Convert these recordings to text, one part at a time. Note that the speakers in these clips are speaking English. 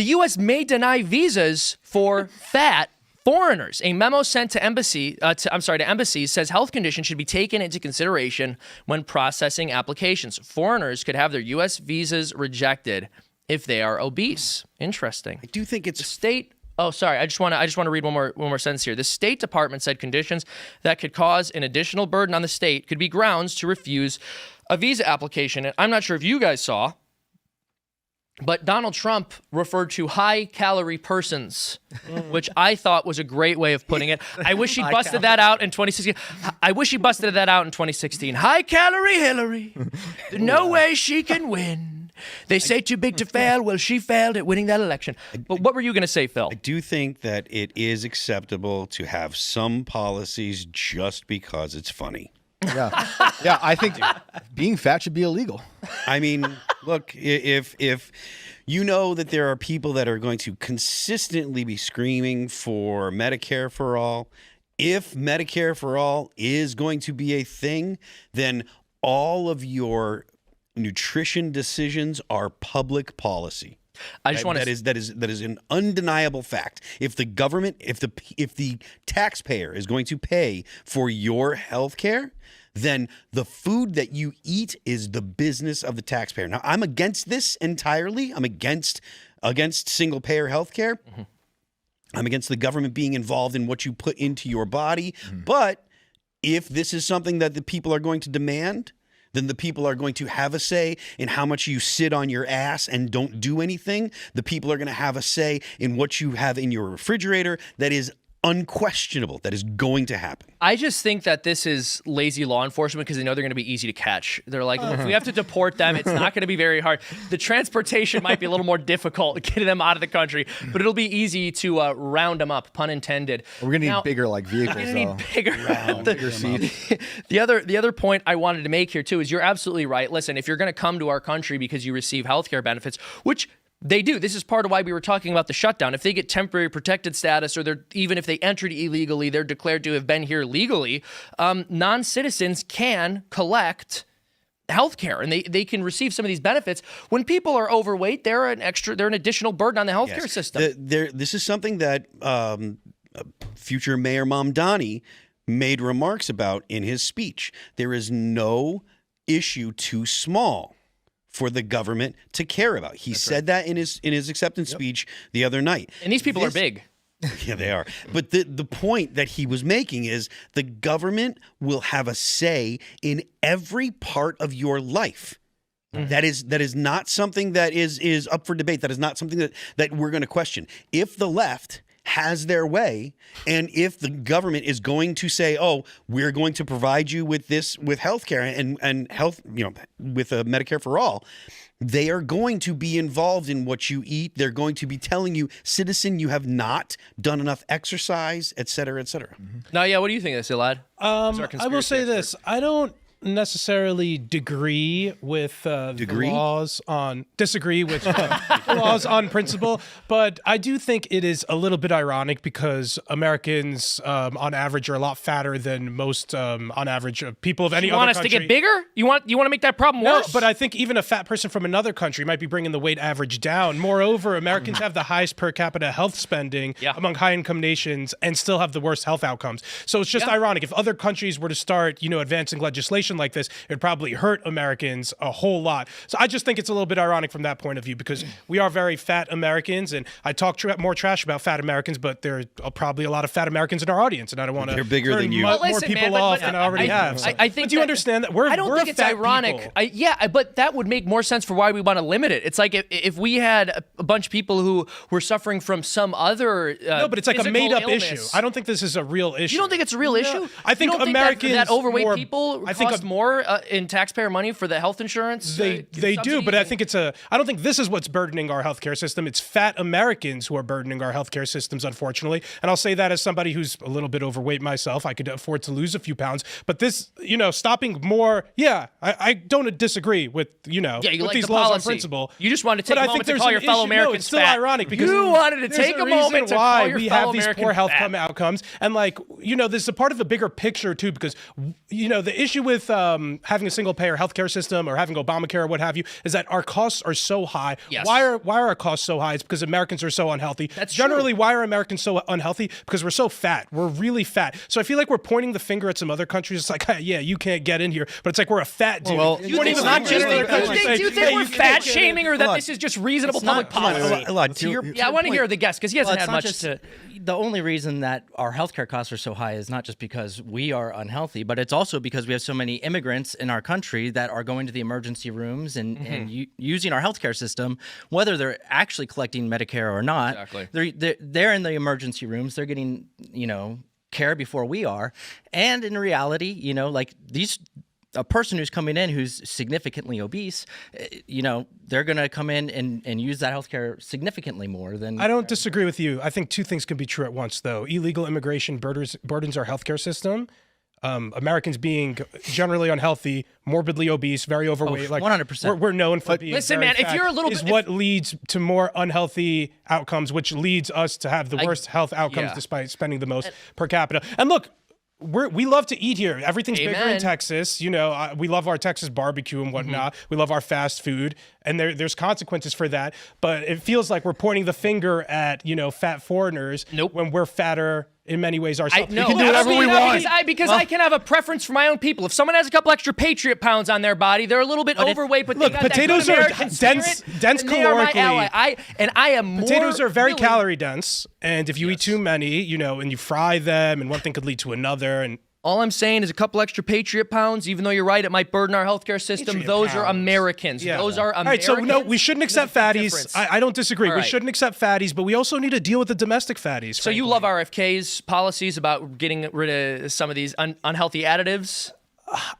U.S. may deny visas for fat foreigners. A memo sent to embassies says health conditions should be taken into consideration when processing applications. Foreigners could have their U.S. visas rejected if they are obese. Interesting. I do think it's the state. Oh, sorry. I just want to read one more sentence here. The State Department said conditions that could cause an additional burden on the state could be grounds to refuse a visa application. And I'm not sure if you guys saw, but Donald Trump referred to high-calorie persons, which I thought was a great way of putting it. I wish he busted that out in 2016. High-calorie Hillary. No way she can win. They say too big to fail. Well, she failed at winning that election. But what were you going to say, Phil? I do think that it is acceptable to have some policies just because it's funny. Yeah, I think being fat should be illegal. I mean, look, if you know that there are people that are going to consistently be screaming for Medicare for all, if Medicare for all is going to be a thing, then all of your nutrition decisions are public policy. I just want to that is an undeniable fact. If the government, if the taxpayer is going to pay for your health care, then the food that you eat is the business of the taxpayer. Now, I'm against this entirely. I'm against single payer health care. Mm-hmm. I'm against the government being involved in what you put into your body. Mm-hmm. But if this is something that the people are going to demand, then the people are going to have a say in how much you sit on your ass and don't do anything. The people are going to have a say in what you have in your refrigerator. That is unquestionable. That is going to happen. I just think that this is lazy law enforcement because they know they're going to be easy to catch. They're like, if we have to deport them, it's not going to be very hard. The transportation might be a little more difficult, getting them out of the country, but it'll be easy to round them up, pun intended. We're going to need bigger vehicles. We're going to need bigger seats. The other point I wanted to make here too is you're absolutely right. Listen, if you're going to come to our country because you receive healthcare benefits, which they do. This is part of why we were talking about the shutdown. If they get temporary protected status, or even if they entered illegally, they're declared to have been here legally, non-citizens can collect healthcare, and they can receive some of these benefits. When people are overweight, they're an additional burden on the healthcare system. This is something that future Mayor Mamdani made remarks about in his speech. There is no issue too small for the government to care about. He said that in his acceptance speech the other night. And these people are big. Yeah, they are. But the point that he was making is the government will have a say in every part of your life. Mm-hmm. That is not something that is up for debate. That is not something that we're going to question. If the left has their way, and if the government is going to say, "Oh, we're going to provide you with healthcare and health, with a Medicare for all," they are going to be involved in what you eat. They're going to be telling you, "Citizen, you have not done enough exercise," et cetera, et cetera. Mm-hmm. Now, yeah, what do you think of this, Elaad? I will say this: I don't necessarily disagree with the laws on principle, but I do think it is a little bit ironic because Americans on average are a lot fatter than most on average people of any other country. You want us to get bigger? You want to make that problem worse? No, but I think even a fat person from another country might be bringing the weight average down. Moreover, Americans have the highest per capita health spending among high-income nations and still have the worst health outcomes. So it's just ironic. If other countries were to start, advancing legislation like this, it would probably hurt Americans a whole lot. So I just think it's a little bit ironic from that point of view because we are very fat Americans, and I talk more trash about fat Americans, but there are probably a lot of fat Americans in our audience, and I don't want to turn more people off than I already have. So. I think but do you understand that I don't think it's ironic. But that would make more sense for why we want to limit it. It's like if we had a bunch of people who were suffering from some other no, but it's like a made-up issue. I don't think this is a real issue. You don't think it's a real issue? I think Americans that overweight people cost more in taxpayer money for the health insurance? They do, but I think I don't think this is what's burdening our healthcare system. It's fat Americans who are burdening our healthcare systems, unfortunately. And I'll say that as somebody who's a little bit overweight myself. I could afford to lose a few pounds. But this, stopping more, I don't disagree with, with like these the laws policy. on principle. You just wanted to take a moment to call your fellow Americans it's still fat. Ironic because you wanted to take a moment to call your fellow Americans fat. We have these poor health outcomes. And this is a part of a bigger picture too, because, the issue with having a single payer healthcare system or having Obamacare or what have you is that our costs are so high. Yes. Why are our costs so high? It's because Americans are so unhealthy. That's generally true. why are Americans so unhealthy? Because we're so fat. We're really fat. So I feel like we're pointing the finger at some other countries. It's like, hey, yeah, you can't get in here, but it's like we're a fat dude. Well, Do you think we're fat shaming, or that this is just reasonable public policy? Elaad, to your Yeah, I want to hear the guest because he hasn't Well, had it's much not to. the only reason that our healthcare costs are so high is not just because we are unhealthy, but it's also because we have so many immigrants in our country that are going to the emergency rooms and using our healthcare system, whether they're actually collecting Medicare or not. Exactly. They're in the emergency rooms. They're getting, care before we are. And in reality, like a person who's coming in who's significantly obese, they're going to come in and use that healthcare significantly more than. I don't disagree with you. I think two things can be true at once, though. Illegal immigration burdens our healthcare system. Americans being generally unhealthy, morbidly obese, very overweight. 100%. We're known for being. Listen, very man, if fat, you're a little is bit- what leads to more unhealthy outcomes, which leads us to have the worst health outcomes yeah. despite spending the most per capita. And look. We love to eat here. Everything's bigger in Texas. We love our Texas barbecue and whatnot. We love our fast food, and there's consequences for that. But it feels like we're pointing the finger at fat foreigners when we're fatter in many ways ourselves. No, we can do whatever we want. Because I can have a preference for my own people. If someone has a couple extra Patriot pounds on their body, they're a little bit overweight, but look, they got potatoes that good are American dense spirit, calorically. and they are my ally. I am more. Potatoes are very willing- calorie dense, and if you eat too many, and you fry them, and one thing could lead to another, and All I'm saying is a couple extra Patriot pounds, even though you're right, it might burden our healthcare system. Patriot Those are pounds. Americans. Yeah. Those are All right, so Americans. no, we shouldn't accept There's a fatties. difference. I don't disagree. All We right. shouldn't accept fatties, but we also need to deal with the domestic fatties. So you love RFK's policies about getting rid of some of these unhealthy additives?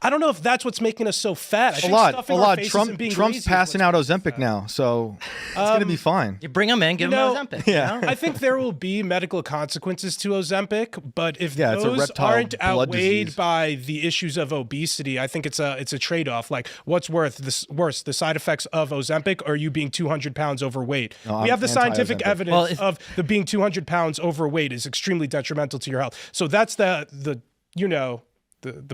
I don't know if that's what's making us so fat. I think Elaad, stuffing our faces and being Trump's lazy is passing what's out making us Ozempic fat. now, so it's gonna be fine. You bring them in, give them Ozempic. Yeah. I think there will be medical consequences to Ozempic, but if Yeah, it's a those reptile aren't blood outweighed disease. by the issues of obesity, I think it's a trade-off. Like, what's worse, the side effects of Ozempic or you being 200 pounds overward? No, We I'm have the scientific anti-Ozempic. evidence of the being 200 pounds overweight is extremely detrimental to your health. So that's the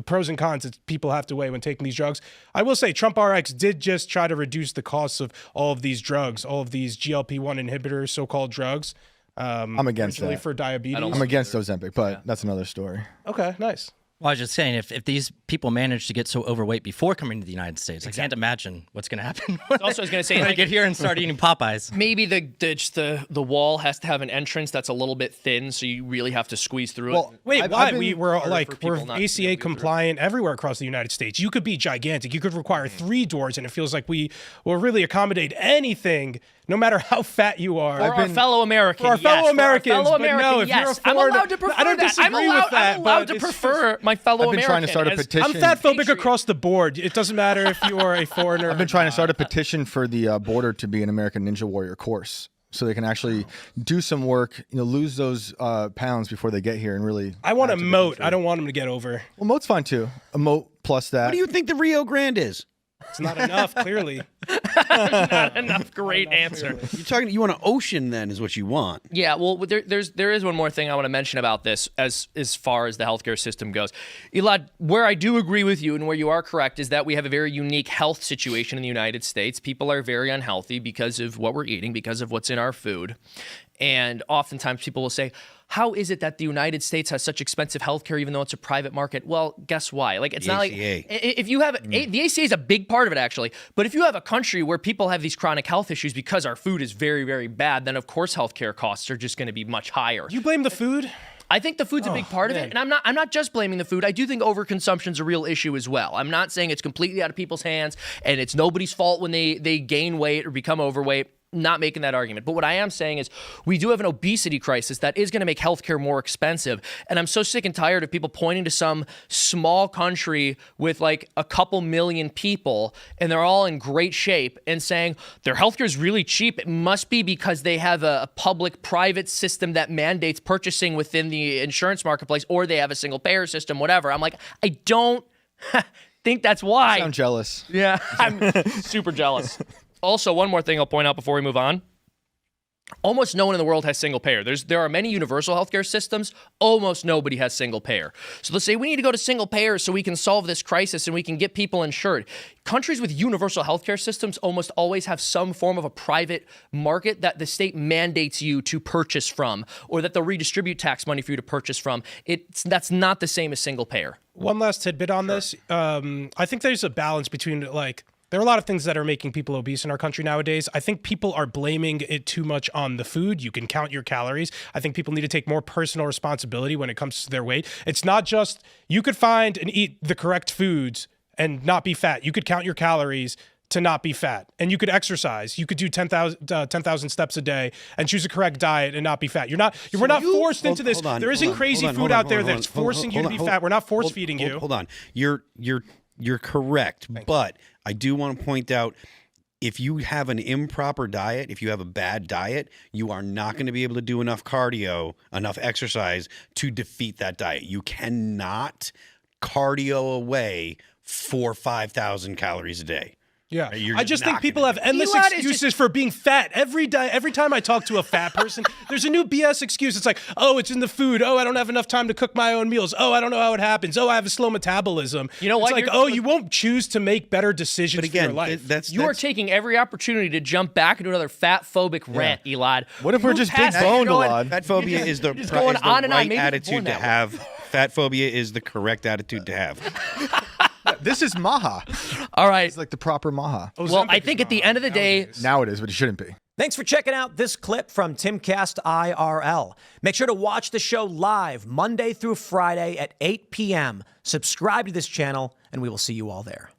pros and cons that people have to weigh when taking these drugs. I will say Trump RX did just try to reduce the costs of all of these drugs, all of these GLP-1 inhibitors, so-called drugs. I'm against originally that. for diabetes. I'm against Ozempic, but that's another story. Okay, nice. Well, I was just saying, if these people manage to get so overweight before coming to the United States, I can't imagine what's going to happen when Also, I was going to say, they like, get here and start eating Popeyes. maybe the wall has to have an entrance that's a little bit thin, so you really have to squeeze through it. Wait, I've why? been- We're harder like for people we're not to be ACA able to get compliant everywhere across the United States. You could be gigantic. You could require 3 doors, and it feels like we will really accommodate anything, no matter how fat you are. For our fellow Americans. For our fellow Americans, For our fellow but no, American, if you're a yes. I'm foreigner- allowed to prefer I don't that. disagree with that, I'm allowed but to it's prefer my fellow I've been American. trying to start a as- petition. I'm fatphobic Patriot. across the board. It doesn't matter if you are a foreigner. I've been trying to start a petition for the border to be an American Ninja Warrior course, so they can actually do some work, lose those pounds before they get here, and really. I want a add to the moat. country. I don't want them to get over. Well, moat's fine too. A moat plus that. What do you think the Rio Grande is? It's not enough, clearly. Not enough. Great answer. You want an ocean then is what you want. Yeah, well, there is one more thing I want to mention about this as far as the healthcare system goes. Elaad, where I do agree with you and where you are correct is that we have a very unique health situation in the United States. People are very unhealthy because of what we're eating, because of what's in our food. And oftentimes people will say, how is it that the United States has such expensive healthcare even though it's a private market? Well, guess why? Like, it's The not like ACA. if you have the ACA is a big part of it actually, but if you have a country where people have these chronic health issues because our food is very, very bad, then of course healthcare costs are just going to be much higher. You blame the food? I think the food's a big part of it, and I'm not just blaming the food. I do think overconsumption's a real issue as well. I'm not saying it's completely out of people's hands and it's nobody's fault when they gain weight or become overweight. Not making that argument. But what I am saying is we do have an obesity crisis that is going to make healthcare more expensive. And I'm so sick and tired of people pointing to some small country with like a couple million people and they're all in great shape and saying their healthcare is really cheap. It must be because they have a public-private system that mandates purchasing within the insurance marketplace, or they have a single payer system, whatever. I'm like, I don't think that's why. I'm jealous. Yeah, I'm super jealous. Also, one more thing I'll point out before we move on. Almost no one in the world has single payer. There are many universal healthcare systems. Almost nobody has single payer. So they'll say, we need to go to single payer so we can solve this crisis and we can get people insured. Countries with universal healthcare systems almost always have some form of a private market that the state mandates you to purchase from, or that they'll redistribute tax money for you to purchase from. That's not the same as single payer. One last tidbit on this. I think there's a balance between there are a lot of things that are making people obese in our country nowadays. I think people are blaming it too much on the food. You can count your calories. I think people need to take more personal responsibility when it comes to their weight. It's not just you could find and eat the correct foods and not be fat. You could count your calories to not be fat. And you could exercise. You could do 10,000 steps a day and choose a correct diet and not be fat. We're not forced into this. There isn't crazy food out there that's forcing you to be fat. We're not force feeding you. Hold on. You're correct, but I do want to point out, if you have an improper diet, if you have a bad diet, you are not going to be able to do enough cardio, enough exercise to defeat that diet. You cannot cardio away 4,000 or 5,000 calories a day. Yeah, You're I just not think people gonna have endless Elaad is excuses for being fat. Every time I talk to a fat person, there's a new BS excuse. It's like, oh, it's in the food. Oh, I don't have enough time to cook my own meals. Oh, I don't know how it happens. Oh, I have a slow metabolism. You know what? It's like, you won't choose to make better decisions for your life. You are taking every opportunity to jump back into another fat-phobic rant, Elad. What if we're Move just big past that. boned, You're Elad? Fat phobia is the just going on and on. right Maybe you're born attitude to that way. have. Fat phobia is the correct attitude to have. This is Maha. All right. It's like the proper Maha. Well, I think at the end of the day, Now it is, but it shouldn't be. Thanks for checking out this clip from Timcast IRL. Make sure to watch the show live Monday through Friday at 8 p.m. Subscribe to this channel, and we will see you all there.